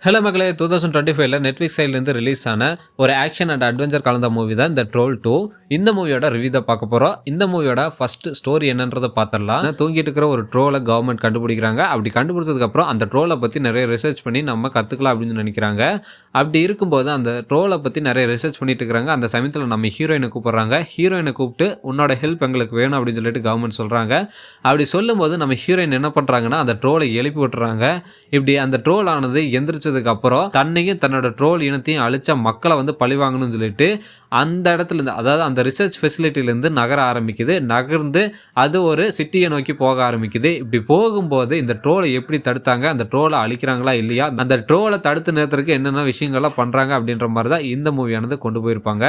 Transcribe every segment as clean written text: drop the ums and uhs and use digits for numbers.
Hello மக்களே 2025ல Netflix சைட்லேருந்து release ஆன ஒரு ஆக்ஷன் அண்ட் அட்வென்ச்சர் கலந்த மூவி தான் இந்த ட்ரோல் 2. இந்த மூவியோட ரிவ்யூ தான் பார்க்க போகிறோம். இந்த மூவியோட ஃபர்ஸ்ட் ஸ்டோரி என்னன்றதை பார்த்துடலாம். தூங்கிட்டு இருக்கிற ஒரு ட்ரோலை கவர்மெண்ட் கண்டுபிடிக்கிறாங்க. அப்படி கண்டுபிடிச்சதுக்கப்புறம் அந்த ட்ரோலை பற்றி நிறைய ரிசர்ச் பண்ணி நம்ம கற்றுக்கலாம் அப்படின்னு நினைக்கிறாங்க. அப்படி இருக்கும்போது அந்த ட்ரோலை பற்றி நிறைய ரிசர்ச் பண்ணிட்டு இருக்கிறாங்க. அந்த சமயத்தில் நம்ம ஹீரோயினை கூப்பிட்றாங்க. ஹீரோயினை கூப்பிட்டு உன்னோட ஹெல்ப் எங்களுக்கு வேணும் அப்படின்னு சொல்லிட்டு கவர்மெண்ட் சொல்கிறாங்க. அப்படி சொல்லும்போது நம்ம ஹீரோயின் என்ன பண்ணுறாங்கன்னா அந்த ட்ரோலை எழுப்பி விட்டுறாங்க. இப்படி அந்த ட்ரோல் ஆனது எந்திரிச்சதுக்கு அப்புறம் தன்னையும் தன்னோட ட்ரோல் இனத்தையும் அழிச்ச மக்களை வந்து பழிவாங்கணும்னு சொல்லிட்டு அந்த இடத்துல இருந்து, அதாவது அந்த ரிசர்ச் ஃபெசிலிட்டிலேருந்து நகர ஆரம்பிக்குது. நகர்ந்து அது ஒரு சிட்டியை நோக்கி போக ஆரம்பிக்குது. இப்படி போகும்போது இந்த ட்ரோலை எப்படி தடுத்தாங்க, அந்த ட்ரோலை அழிக்கிறாங்களா இல்லையா, அந்த ட்ரோலை தடுத்து நிறுத்துறதுக்கு என்னென்ன விஷயங்கள்லாம் பண்ணுறாங்க அப்படின்ற மாதிரி தான் இந்த மூவியானது கொண்டு போயிருப்பாங்க.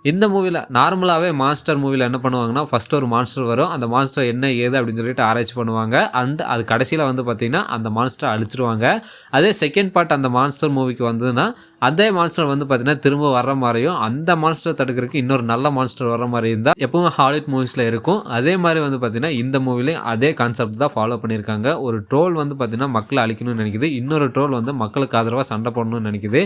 இந்த மூவியில் நார்மலாகவே மான்ஸ்டர் மூவியில் என்ன பண்ணுவாங்கன்னா ஃபஸ்ட்டு ஒரு மான்ஸ்டர் வரும். அந்த மான்ஸ்டர் என்ன ஏது அப்படின்னு சொல்லிட்டு ஆராய்ச்சி பண்ணுவாங்க. அண்ட் அது கடைசியில் வந்து பார்த்திங்கன்னா அந்த மான்ஸ்டரை அழிச்சிருவாங்க. அதே செகண்ட் பார்ட் அந்த மான்ஸ்டர் மூவிக்கு வந்ததுன்னா அதே மான்ஸ்டர் வந்து பார்த்திங்கன்னா திரும்ப வர்ற மாதிரியும், அந்த மான்ஸ்டரை தடுக்கிறதுக்கு இன்னொரு நல்ல மான்ஸ்டர் வர்ற மாதிரி இருந்தால் எப்பவும் ஹாலிவுட் மூவிஸில் இருக்கும். அதே மாதிரி வந்து பார்த்திங்கன்னா இந்த மூவிலையும் அதே கான்செப்ட் தான் ஃபாலோ பண்ணியிருக்காங்க. ஒரு ட்ரோல் வந்து பார்த்திங்கன்னா மக்களை அழிக்கணும்னு நினைக்குது, இன்னொரு ட்ரோல் வந்து மக்களுக்கு ஆதரவாக சண்டை போடணும்னு நினைக்குது.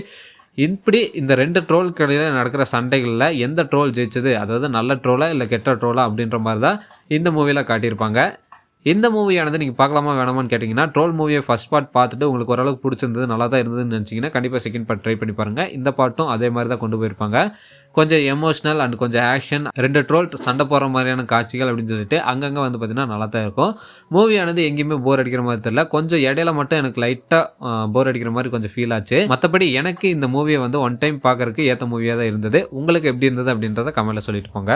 இப்படி இந்த 2 ட்ரோலுக்கு இடையில நடக்கிற சண்டைகளில் எந்த ட்ரோல் ஜெயிச்சது, அதாவது நல்ல ட்ரோலா இல்லை கெட்ட ட்ரோலா அப்படின்ற மாதிரி தான் இந்த மூவியில் காட்டியிருப்பாங்க. இந்த மூவியானது நீங்கள் பார்க்கலாமா வேணாமான்னு கேட்டிங்கன்னா, ட்ரோல் மூவியை ஃபஸ்ட் பார்ட் பார்த்துட்டு உங்களுக்கு ஓரளவுக்கு பிடிச்சிருந்தது, நல்லா தான் இருந்ததுன்னு நினச்சிங்கன்னா கண்டிப்பாக செகண்ட் பார்ட் ட்ரை பண்ணி பாருங்கள். இந்த பார்ட்டும் அதே மாதிரி தான் கொண்டு போயிருப்பாங்க. கொஞ்சம் எமோஷ்னல் அண்ட் கொஞ்சம் ஆக்ஷன், 2 ட்ரோல் சண்டை போடுற மாதிரியான காட்சிகள் அப்படின்னு சொல்லிட்டு அங்கங்கே வந்து பார்த்திங்கன்னா நல்லா தான் இருக்கும். மூவியானது எங்கேயுமே போர் அடிக்கிற மாதிரி தெரியல. கொஞ்சம் இடையில மட்டும் எனக்கு லைட்டாக போர் அடிக்கிற மாதிரி கொஞ்சம் ஃபீல் ஆச்சு. மற்றபடி எனக்கு இந்த மூவியை வந்து ஒன் டைம் பார்க்கறதுக்கு ஏற்ற மூவியாக தான் இருந்தது. உங்களுக்கு எப்படி இருந்தது அப்படின்றத கமெண்ட்டில் சொல்லிட்டு போங்க.